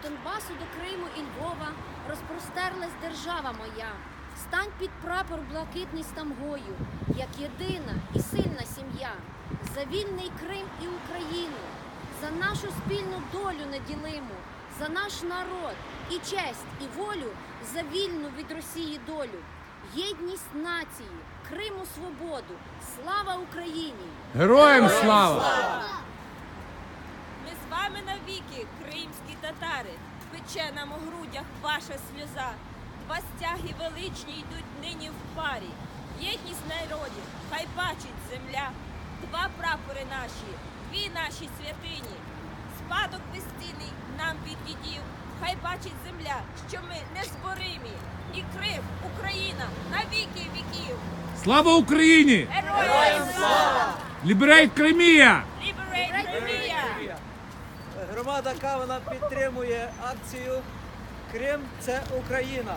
Донбасу до Криму і Львова розпростерлась держава моя. Стань під прапор блакитний з тамгою, як єдина і сильна сім'я. За вільний Крим і Україну, за нашу спільну долю неділиму, за наш народ і честь, і волю, за вільну від Росії долю. Єдність нації, Криму свободу, слава Україні! Героям слава! Ми з вами навіки, кримські татари, пече нам у грудях ваша сльоза. Два стяги величні йдуть нині в парі. Єдність народів, хай бачить земля. Два прапори наші, дві наші святині. Спадок безцінний нам від дідів, хай бачить земля, що ми незборимі. І Крим, Україна, на віки віків. Слава Україні! Героям слава! Liberate Crimea! Liberate Crimea! Громада Кавина підтримує акцію «Крим – це Україна».